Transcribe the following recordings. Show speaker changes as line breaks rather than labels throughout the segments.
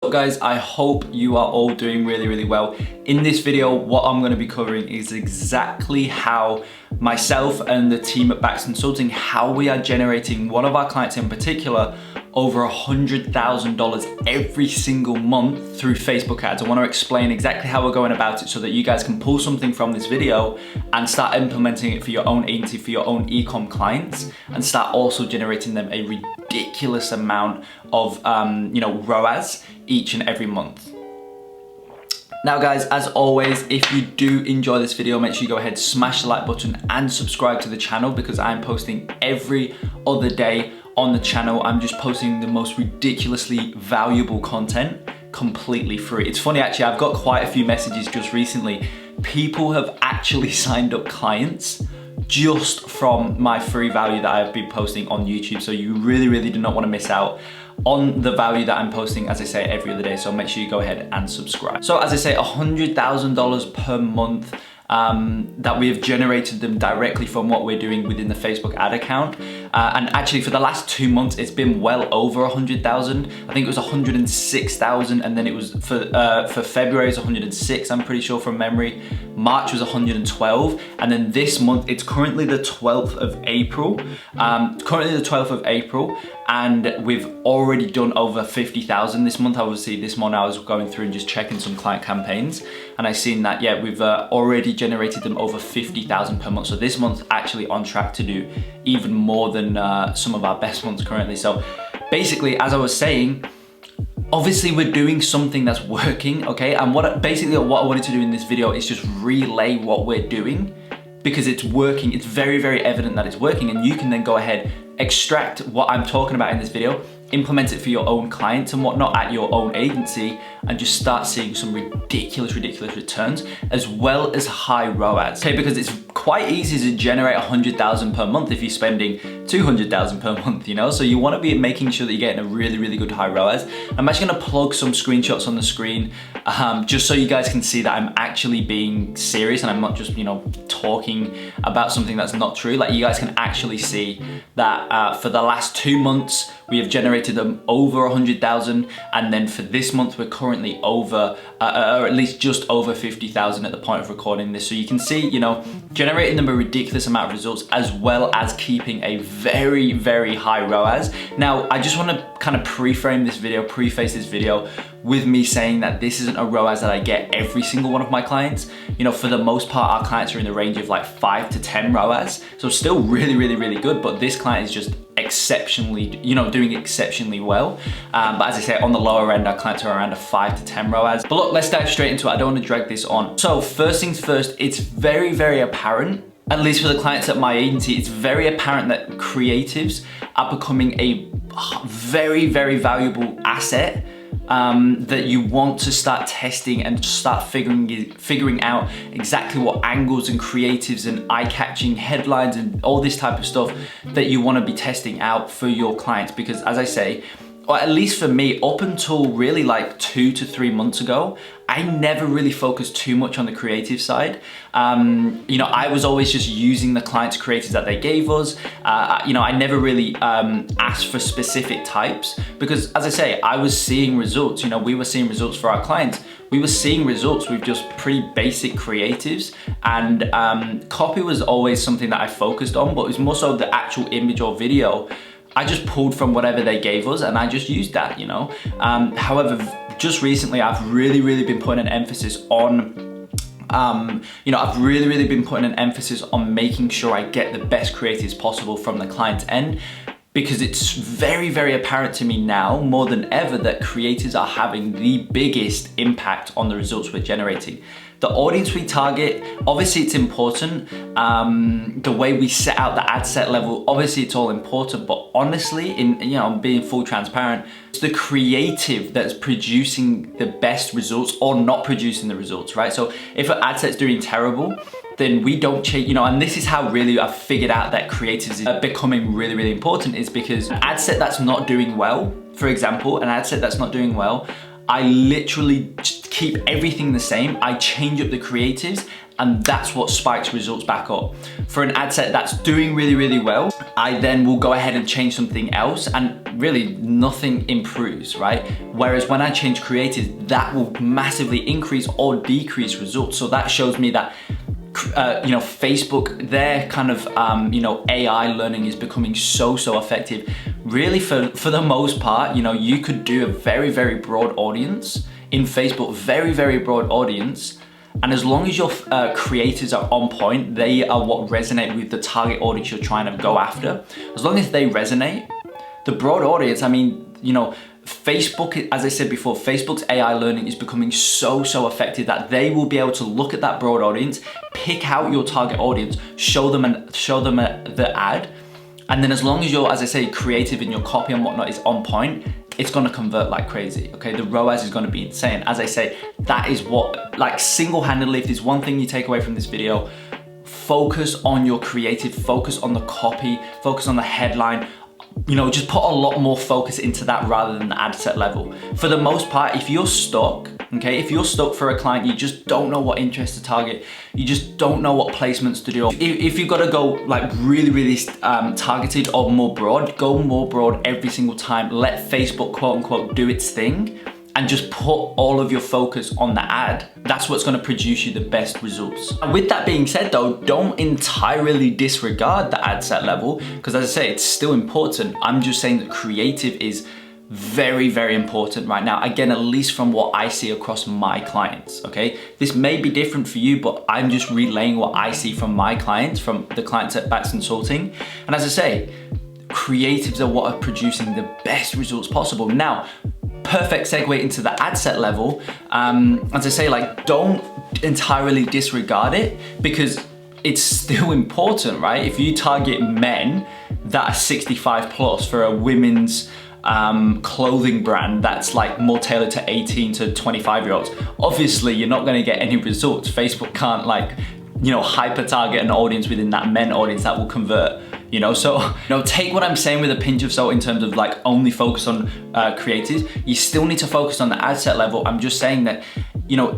Guys, I hope you are all doing really well. In this video, what I'm going to be covering is exactly how myself and the team at Bax Consulting, how we are generating one of our clients in particular over $100,000 every single month through Facebook ads. I want to explain exactly how we're going about it so that you guys can pull something from this video and start implementing it for your own agency, for your own e-com clients, and start also generating them a ridiculous amount of ROAS each and every month. Now guys, as always, if you do enjoy this video, make sure you go ahead, smash the like button and subscribe to the channel, because I'm posting every other day on the channel. I'm just posting the most ridiculously valuable content completely free. It's funny actually, I've got quite a few messages just recently. People have actually signed up clients just from my free value that I've been posting on YouTube. So you really do not want to miss out on the value that I'm posting, as I say, every other day. So make sure you go ahead and subscribe. So as I say, $100,000 per month that we have generated them directly from what we're doing within the Facebook ad account. And actually for the last 2 months, it's been well over 100,000. I think it was 106,000, and then it was for February it's 106, I'm pretty sure from memory. March was 112, and then this month, it's currently the 12th of April. And we've already done over 50,000 this month. Obviously this morning I was going through and just checking some client campaigns, and I seen that, yeah, we've already generated them over 50,000 per month. So this month actually on track to do even more than some of our best months currently. So basically, as I was saying, obviously we're doing something that's working, okay? And what I wanted to do in this video is just relay what we're doing, because it's working. It's very evident that it's working, and you can then go ahead, extract what I'm talking about in this video, implement it for your own clients and whatnot at your own agency, and just start seeing some ridiculous returns, as well as high ROAS. Okay, because it's quite easy to generate 100,000 per month if you're spending 200,000 per month, you know? So you want to be making sure that you're getting a really good high ROAS. I'm actually gonna plug some screenshots on the screen, just so you guys can see that I'm actually being serious and I'm not just, talking about something that's not true. Like, you guys can actually see that for the last 2 months, we have generated them over 100,000, and then for this month we're currently over, or at least just over 50,000 at the point of recording this. So you can see, generating them a ridiculous amount of results, as well as keeping a very high ROAS. Now, I just want to kind of preface this video with me saying that this isn't a ROAS that I get every single one of my clients. For the most part, our clients are in the range of like 5 to 10 ROAS. So still really good, but this client is just exceptionally, doing exceptionally well. But as I say, on the lower end, our clients are around a 5 to 10 ROAS. But look, let's dive straight into it. I don't want to drag this on. So first things first, it's very apparent, at least for the clients at my agency, it's very apparent that creatives are becoming a very valuable asset that you want to start testing and start figuring out exactly what angles and creatives and eye-catching headlines and all this type of stuff that you want to be testing out for your clients. Because as I say, or at least for me, up until really like 2 to 3 months ago, I never really focused too much on the creative side. I was always just using the client's creatives that they gave us. I never really asked for specific types, because as I say, I was seeing results. We were seeing results for our clients. We were seeing results with just pretty basic creatives, and copy was always something that I focused on, but it was more so the actual image or video. I just pulled from whatever they gave us and I just used that, However, just recently I've really been putting an emphasis on I've really been putting an emphasis on making sure I get the best creatives possible from the client's end, because it's very apparent to me now more than ever that creators are having the biggest impact on the results we're generating. The audience we target, obviously it's important. The way we set out the ad set level, obviously it's all important, but honestly, being full transparent, it's the creative that's producing the best results or not producing the results, right? So if an ad set's doing terrible, then we don't change, and this is how really I've figured out that creatives are becoming really important, is because an ad set that's not doing well, for example, an ad set that's not doing well, I literally just keep everything the same. I change up the creatives, and that's what spikes results back up. For an ad set that's doing really, really well, I then will go ahead and change something else, and really nothing improves, right? Whereas when I change creatives, that will massively increase or decrease results. So that shows me that Facebook, their kind of AI learning is becoming so effective. Really, for the most part, you could do a very, very broad audience in Facebook, very broad audience. And as long as your creators are on point, they are what resonate with the target audience you're trying to go after. As long as they resonate, the broad audience, Facebook, as I said before, Facebook's AI learning is becoming so effective that they will be able to look at that broad audience, pick out your target audience, show them the ad, and then as long as you're, as I say, creative in your copy and whatnot is on point, it's gonna convert like crazy, okay? The ROAS is gonna be insane. As I say, that is what, like single-handedly, if there's one thing you take away from this video, focus on your creative, focus on the copy, focus on the headline, just put a lot more focus into that rather than the ad set level. For the most part, if you're stuck, okay, if you're stuck for a client, you just don't know what interest to target, you just don't know what placements to do. If you've got to go like really targeted or more broad, go more broad every single time. Let Facebook, quote unquote, do its thing, and just put all of your focus on the ad. That's what's gonna produce you the best results. And with that being said though, don't entirely disregard the ad set level, because as I say, it's still important. I'm just saying that creative is very important right now. Again, at least from what I see across my clients, okay? This may be different for you, but I'm just relaying what I see from my clients, from the clients at Bats Consulting. And as I say, creatives are what are producing the best results possible. Now, perfect segue into the ad set level. As I say, like, don't entirely disregard it, because it's still important, right? If you target men that are 65 plus for a women's clothing brand that's like more tailored to 18 to 25-year-olds, obviously you're not gonna get any results. Facebook can't hyper target an audience within that men audience that will convert. So take what I'm saying with a pinch of salt in terms of like only focus on creatives. You still need to focus on the ad set level. I'm just saying that,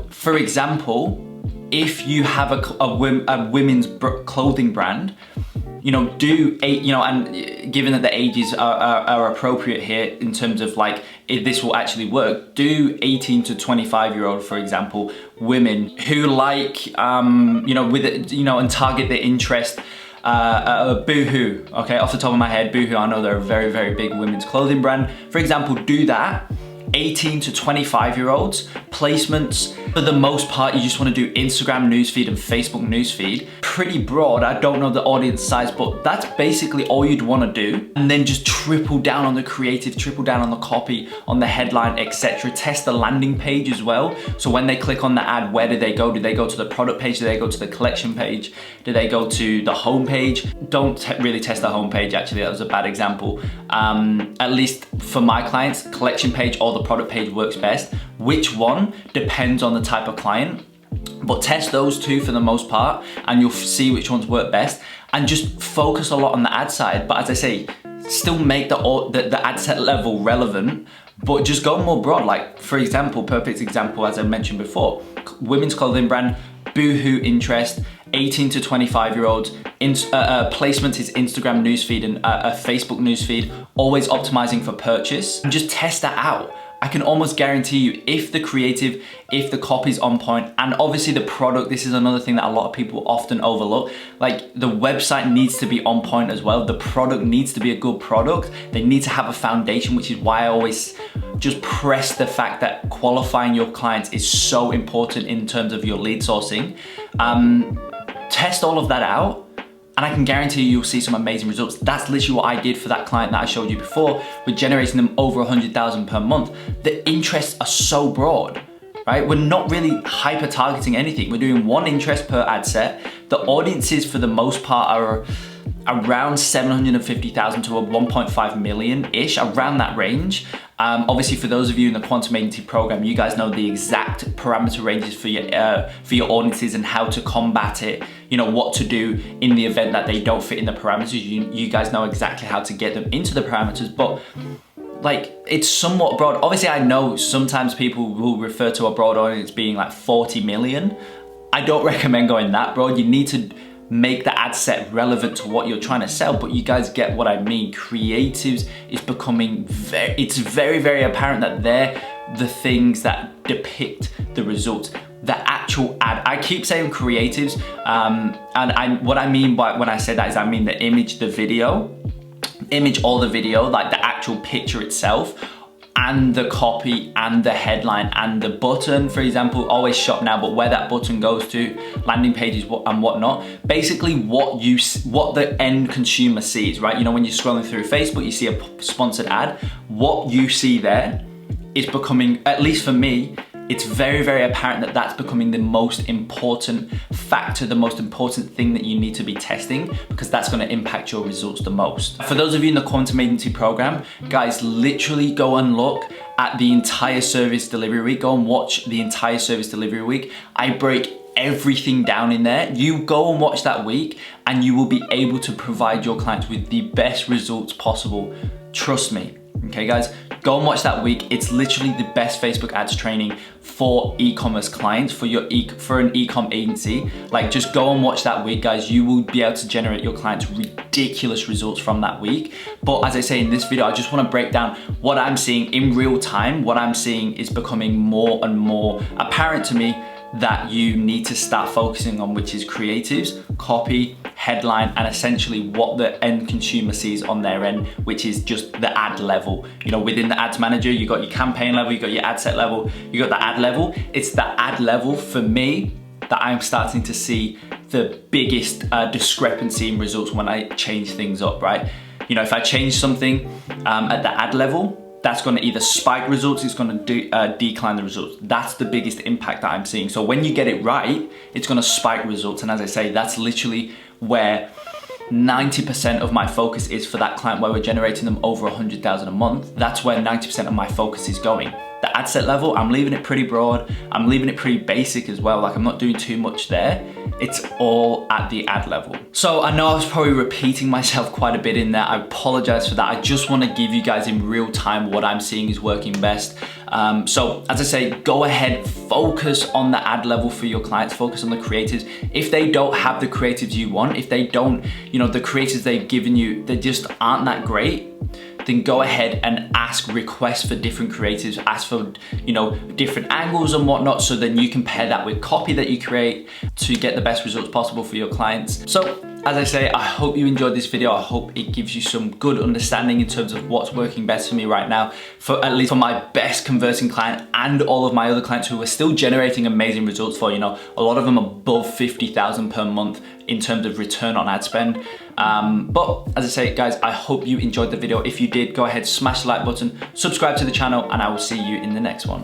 for example, if you have a women's clothing brand, and given that the ages are appropriate here in terms of like, if this will actually work, do 18 to 25-year-old, for example, women who like, and target their interest. Boohoo, okay, off the top of my head, Boohoo, I know they're a very big women's clothing brand. For example, do that. 18 to 25-year-olds, placements, for the most part, you just want to do Instagram newsfeed and Facebook newsfeed. Pretty broad, I don't know the audience size, but that's basically all you'd want to do. And then just triple down on the creative, triple down on the copy, on the headline, etc. Test the landing page as well. So when they click on the ad, where do they go? Do they go to the product page? Do they go to the collection page? Do they go to the home page? Don't really test the home page, actually, that was a bad example. At least for my clients, collection page or the product page works best. Which one depends on the type of client, but test those two for the most part and you'll see which ones work best, and just focus a lot on the ad side. But as I say, still make the ad set level relevant, but just go more broad. Like, for example, perfect example, as I mentioned before, women's clothing brand, Boohoo interest, 18 to 25-year-olds, placement is Instagram newsfeed and a Facebook newsfeed, always optimizing for purchase, and just test that out. I can almost guarantee you, if the creative, if the copy's on point, and obviously the product, this is another thing that a lot of people often overlook, like the website needs to be on point as well. The product needs to be a good product. They need to have a foundation, which is why I always just press the fact that qualifying your clients is so important in terms of your lead sourcing. Test all of that out, and I can guarantee you'll see some amazing results. That's literally what I did for that client that I showed you before. We're generating them over 100,000 per month. The interests are so broad, right? We're not really hyper targeting anything. We're doing one interest per ad set. The audiences for the most part are around 750,000 to a 1.5 million-ish, around that range. Obviously, for those of you in the Quantum Agency program, you guys know the exact parameter ranges for your audiences and how to combat it, what to do in the event that they don't fit in the parameters. You guys know exactly how to get them into the parameters. But like, it's somewhat broad. Obviously, I know sometimes people will refer to a broad audience being like 40 million. I don't recommend going that broad. You need to make the ad set relevant to what you're trying to sell, but you guys get what I mean. Creatives is becoming it's very, very apparent that they're the things that depict the results. The actual ad, I keep saying creatives, and what I mean by when I say that is I mean the image, the video, all the video, like the actual picture itself, and the copy and the headline and the button, for example, always shop now, but where that button goes to, landing pages and whatnot. Basically what the end consumer sees, right? You know, when you're scrolling through Facebook, you see a sponsored ad. What you see there is becoming, at least for me, it's very, very apparent that that's becoming the most important factor, the most important thing that you need to be testing, because that's going to impact your results the most. For those of you in the Quantum Agency program, guys, literally go and look at the entire service delivery week. Go and watch the entire service delivery week. I break everything down in there. You go and watch that week and you will be able to provide your clients with the best results possible. Trust me. Okay, guys, go and watch that week. It's literally the best Facebook ads training for e-commerce clients, for an e-com agency. Like, just go and watch that week, guys. You will be able to generate your clients ridiculous results from that week. But as I say in this video, I just want to break down what I'm seeing in real time. What I'm seeing is becoming more and more apparent to me that you need to start focusing on, which is creatives, copy, headline, and essentially what the end consumer sees on their end, which is just the ad level. You know, within the ads manager, you got your campaign level, you got your ad set level, you got the ad level. It's the ad level for me that I'm starting to see the biggest discrepancy in results when I change things up, right? You know, if I change something at the ad level, that's going to either spike results, it's going to decline the results. That's the biggest impact that I'm seeing. So when you get it right, it's going to spike results. And as I say, that's literally where 90% of my focus is for that client, where we're generating them over 100,000 a month. That's where 90% of my focus is going. The ad set level, I'm leaving it pretty broad. I'm leaving it pretty basic as well. Like, I'm not doing too much there. It's all at the ad level. So I know I was probably repeating myself quite a bit in there. I apologize for that. I just want to give you guys in real time what I'm seeing is working best. So as I say, go ahead, focus on the ad level for your clients, focus on the creatives. If they don't have the creatives you want, if they don't, you know, the creatives they've given you, they just aren't that great, then go ahead and request for different creatives, ask for, you know, different angles and whatnot, so then you can pair that with copy that you create to get the best results possible for your clients. So as I say, I hope you enjoyed this video. I hope it gives you some good understanding in terms of what's working best for me right now, for at least for my best converting client and all of my other clients who are still generating amazing results for, you know, a lot of them above 50,000 per month in terms of return on ad spend. But as I say, guys, I hope you enjoyed the video. If you did, go ahead, smash the like button, subscribe to the channel, and I will see you in the next one.